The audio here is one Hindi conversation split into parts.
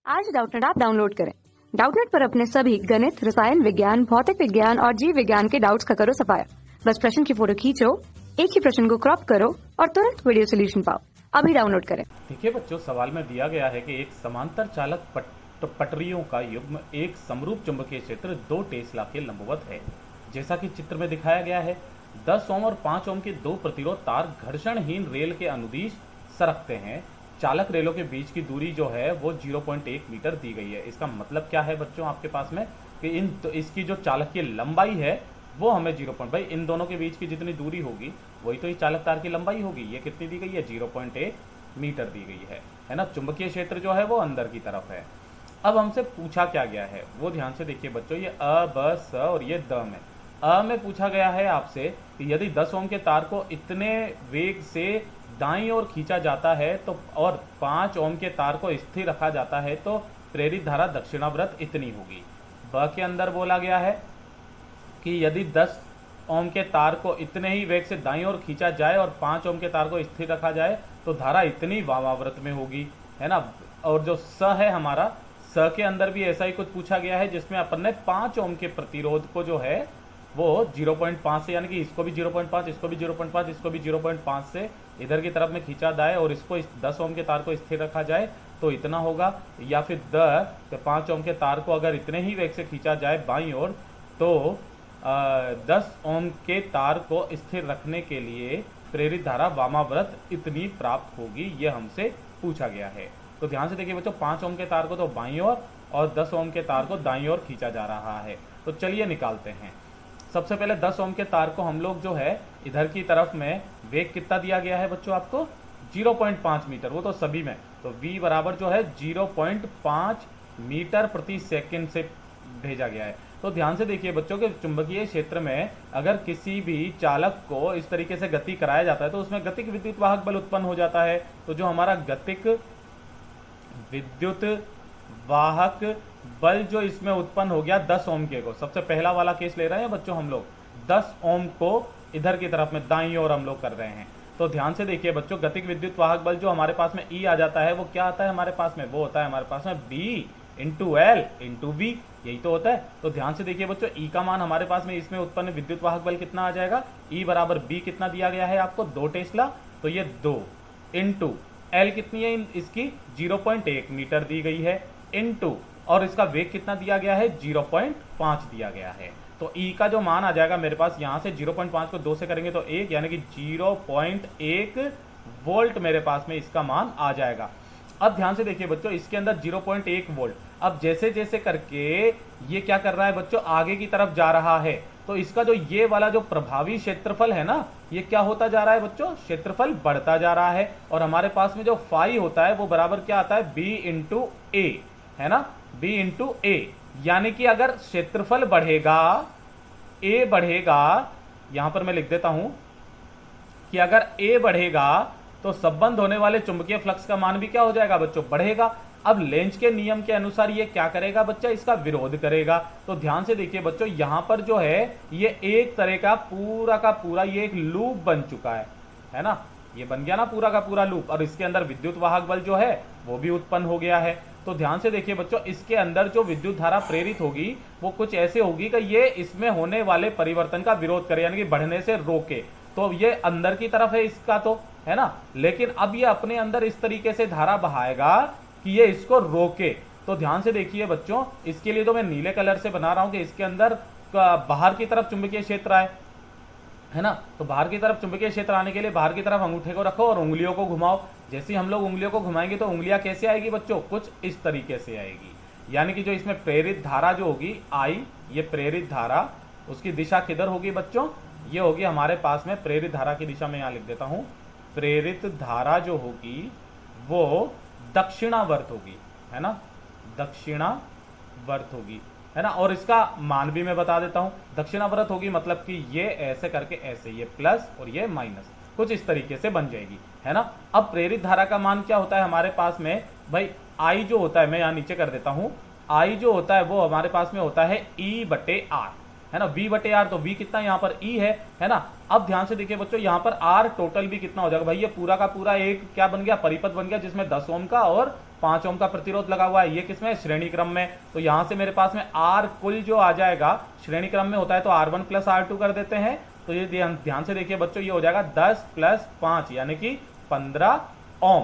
आज डाउटनेट ऐप डाउनलोड करें। डाउटनेट पर अपने सभी गणित, रसायन विज्ञान, भौतिक विज्ञान और जीव विज्ञान के डाउट्स का करो सफाया। बस प्रश्न की फोटो खींचो, एक ही प्रश्न को क्रॉप करो और तुरंत वीडियो सोल्यूशन पाओ। अभी डाउनलोड करें। देखिए बच्चों, सवाल में दिया गया है कि एक समांतर चालक पटरियों का युग्म एक समरूप चुंबकीय क्षेत्र 2 टेस्ला के लंबवत है। जैसा कि चित्र में दिखाया गया है, 10 ओम और 5 ओम के दो प्रतिरोध तार घर्षणहीन रेल के अनुदिश सरकते हैं। चालक रेलों के बीच की दूरी जो है वो 0.1 मीटर दी गई है। इसका मतलब क्या है बच्चों आपके पास में कि इसकी जो चालक की लंबाई है वो हमें भाई इन दोनों के बीच की जितनी दूरी होगी वही तो इस चालक तार की लंबाई होगी। ये कितनी दी गई है? 0.1 मीटर दी गई है ना। चुंबकीय क्षेत्र जो है वो अंदर की तरफ है। अब हमसे पूछा क्या गया है वो ध्यान से देखिए बच्चों, ये अ, ब, स और ये द में। अ में पूछा गया है आपसे कि यदि 10 ओम के तार को इतने वेग से दाईं ओर खींचा जाता है तो और 5 ओम के तार को स्थिर रखा जाता है तो प्रेरित धारा दक्षिणावर्त इतनी होगी। ब के अंदर बोला गया है कि यदि 10 ओम के तार को इतने ही वेग से दाईं ओर खींचा जाए और 5 ओम के तार को स्थिर रखा जाए तो धारा इतनी वामावर्त में होगी, है ना। और जो स है हमारा, स के अंदर भी ऐसा ही कुछ पूछा गया है जिसमें अपन ने 5 ओम के प्रतिरोध को जो है वो 0.5 से, यानी कि इसको भी 0.5, इसको भी 0.5, इसको भी 0.5 से इधर की तरफ में खींचा जाए और इसको 10 ओम के तार को स्थिर रखा जाए तो इतना होगा। या फिर 5 ओम के तार को अगर इतने ही वेग से खींचा जाए बाईं ओर तो 10 ओम के तार को स्थिर रखने के लिए प्रेरित धारा वामाव्रत इतनी प्राप्त होगी। यह हमसे पूछा गया है। तो ध्यान से देखिए बच्चों, 5 ओम के तार को तो बाईं ओर और 10 ओम के तार को दाईं ओर खींचा जा रहा है। तो चलिए निकालते हैं। सबसे पहले 10 ओम के तार को हम लोग जो है इधर की तरफ में वेग कितना दिया गया है बच्चों आपको? 0.5 मीटर, वो तो सभी में। तो v बराबर जो है 0.5 मीटर प्रति सेकंड से भेजा गया है। तो ध्यान से देखिए बच्चों के चुंबकीय क्षेत्र में अगर किसी भी चालक को इस तरीके से गति कराया जाता है तो उसमें गतिक विद्युत वाहक बल उत्पन्न हो जाता है। तो जो हमारा गतिक विद्युत वाहक बल जो इसमें उत्पन्न हो गया 10 ओम के को, सबसे पहला वाला केस ले रहे हैं बच्चों हम लोग, 10 ओम को इधर की तरफ में दाईं ओर हम लोग कर रहे हैं। तो ध्यान से देखिए बच्चों, गतिक विद्युत वाहक बल जो हमारे पास में E आ जाता है वो क्या आता है हमारे पास में? वो होता है हमारे पास में B into L into V, यही तो होता है। तो ध्यान से देखिए बच्चों, E का मान हमारे पास में इसमें उत्पन्न विद्युत वाहक बल कितना आ जाएगा? E बराबर B कितना दिया गया है आपको? 2 टेस्ला। तो ये 2 इंटू एल कितनी है इसकी? 0.1 मीटर दी गई है, इंटू और इसका वेग कितना दिया गया है? 0.5 दिया गया है। तो E का जो मान आ जाएगा मेरे पास, यहां से 0.5 को 2 से करेंगे तो 1, यानी कि 0.1 वोल्ट मेरे पास में इसका मान आ जाएगा। अब ध्यान से देखिए बच्चों, इसके अंदर 0.1 वोल्ट। अब जैसे जैसे करके ये क्या कर रहा है बच्चों, आगे की तरफ जा रहा है तो इसका जो ये वाला जो प्रभावी क्षेत्रफल है ना, ये क्या होता जा रहा है बच्चों? क्षेत्रफल बढ़ता जा रहा है। और हमारे पास में जो फाई होता है वो बराबर क्या आता है? B इंटू ए, है ना, B इंटू ए। यानी कि अगर क्षेत्रफल बढ़ेगा, A बढ़ेगा, यहां पर मैं लिख देता हूं कि अगर A बढ़ेगा तो संबंध होने वाले चुंबकीय फ्लक्स का मान भी क्या हो जाएगा बच्चों? बढ़ेगा। अब लेंज के नियम के अनुसार ये क्या करेगा बच्चा? इसका विरोध करेगा। तो ध्यान से देखिए बच्चों, यहां पर जो है ये एक तरह का पूरा ये एक लूप बन चुका है ना। ये बन गया ना पूरा का पूरा लूप, और इसके अंदर विद्युत वाहक बल जो है वो भी उत्पन्न हो गया है। तो ध्यान से देखिए बच्चों, इसके अंदर जो विद्युत धारा प्रेरित होगी वो कुछ ऐसे होगी कि ये इसमें होने वाले परिवर्तन का विरोध करे, यानी कि बढ़ने से रोके। तो ये अंदर की तरफ है इसका, तो है ना। लेकिन अब ये अपने अंदर इस तरीके से धारा बहाएगा कि ये इसको रोके। तो ध्यान से देखिए बच्चों, इसके लिए तो मैं नीले कलर से बना रहा हूं कि इसके अंदर बाहर की तरफ चुंबकीय क्षेत्र आए, है ना। तो बाहर की तरफ चुंबकीय क्षेत्र आने के लिए बाहर की तरफ अंगूठे को रखो और उंगलियों को घुमाओ। जैसे ही हम लोग उंगलियों को घुमाएंगे तो उंगलियां कैसे आएगी बच्चों? कुछ इस तरीके से आएगी। यानी कि जो इसमें प्रेरित धारा जो होगी I, ये प्रेरित धारा, उसकी दिशा किधर होगी बच्चों? ये होगी हमारे पास में प्रेरित धारा की दिशा में यहां लिख देता हूं। प्रेरित धारा जो होगी वो दक्षिणावर्त होगी, है ना, दक्षिणावर्त होगी, है ना। और इसका मान भी मैं बता देता हूं, दक्षिणावर्त होगी मतलब कि ये ऐसे करके ऐसे, ये प्लस और ये माइनस, कुछ इस तरीके से बन जाएगी, है ना। अब प्रेरित धारा का मान क्या होता है हमारे पास में भाई? I जो होता है, मैं यहां नीचे कर देता हूं, I जो होता है वो हमारे पास में होता है E/R, है ना। V बटे आर, तो V कितना यहाँ पर E है ना। अब ध्यान से देखिए बच्चों, यहाँ पर R टोटल भी कितना हो जाएगा भाई? ये पूरा का पूरा एक क्या बन गया? परिपथ बन गया जिसमें 10 ओम का और 5 ओम का प्रतिरोध लगा हुआ है, ये किसमें है? श्रेणी क्रम में। तो यहां से मेरे पास में आर कुल जो आ जाएगा श्रेणी क्रम में होता है तो R1 प्लस R2 कर देते हैं। तो ये ध्यान से देखिए बच्चों, ये हो जाएगा 10 प्लस 5 यानी कि 15 ओम।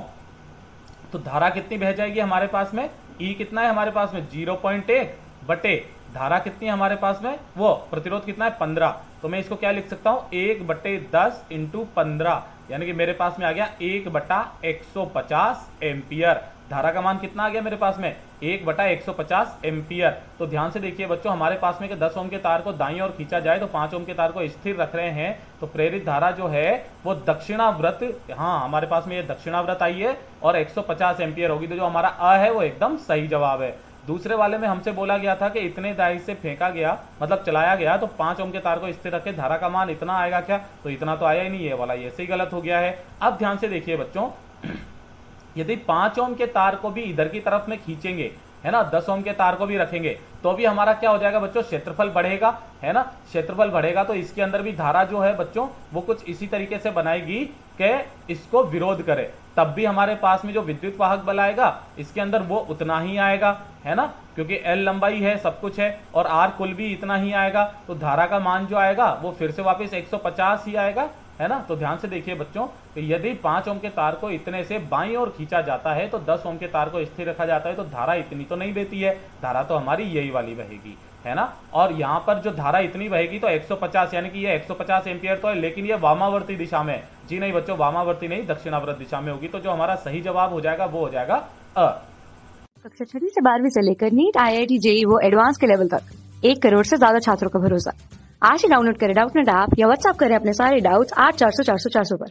तो धारा कितनी बह जाएगी हमारे पास में? ई कितना है हमारे पास में? 0.1 बटे धारा कितनी है हमारे पास में? वो प्रतिरोध कितना है? 15। तो मैं इसको क्या लिख सकता हूं? 1/10 इंटू 15 यानी कि मेरे पास में आ गया 1/150 एम्पियर। धारा का मान कितना आ गया मेरे पास में? 1/150 एम्पियर। तो ध्यान से देखिए बच्चों, हमारे पास में कि 10 ओम के तार को दाईं ओर खींचा जाए तो 5 ओम के तार को स्थिर रख रहे हैं, तो प्रेरित धारा जो है वो दक्षिणाव्रत, हाँ हमारे पास में ये दक्षिणाव्रत आई है और 150 एम्पियर होगी। तो जो हमारा अ है वो एकदम सही जवाब है। दूसरे वाले में हमसे बोला गया था कि इतने दाई से फेंका गया मतलब चलाया गया तो 5 ओम के तार को स्थिर रखे, धारा का मान इतना आएगा क्या? तो इतना तो आया ही नहीं, ये वाला ये से ही गलत हो गया है। अब ध्यान से देखिए बच्चों, यदि 5 ओम के तार को भी इधर की तरफ में खींचेंगे, है ना, 10 ओम के तार को भी रखेंगे, तो भी हमारा क्या हो जाएगा बच्चों? क्षेत्रफल बढ़ेगा, है ना। क्षेत्रफल बढ़ेगा तो इसके अंदर भी धारा जो है बच्चों वो कुछ इसी तरीके से बनाएगी कि इसको विरोध करे, तब भी हमारे पास में जो विद्युत वाहक बल आएगा इसके अंदर वो उतना ही आएगा, है ना, क्योंकि L लंबाई है, सब कुछ है और R कुल भी इतना ही आएगा। तो धारा का मान जो आएगा वो फिर से वापस 150 ही आएगा, है ना। तो ध्यान से देखिए बच्चों, कि यदि 5 ओम के तार को इतने से बाईं ओर खींचा जाता है तो 10 ओम के तार को स्थिर रखा जाता है तो धारा इतनी तो नहीं बहती है, धारा तो हमारी यही वाली बहेगी, है ना। और यहाँ पर जो धारा इतनी बहेगी तो 150 यानी कि ये 150 एम्पियर तो है, लेकिन ये वामावर्ती दिशा में, जी नहीं बच्चों, वामावर्ती नहीं, दक्षिणावर्त दिशा में होगी। तो जो हमारा सही जवाब हो जाएगा वो हो जाएगा अ। कक्षा 6वीं से 12वीं से लेकर नीट, IIT, JEE वो एडवांस के लेवल तक 1 करोड़ से ज्यादा छात्रों का भरोसा। आज ही डाउनलोड करें डाउटनेट ऐप या व्हाट्सएप करें अपने सारे डाउट्स 8400 400 400 पर।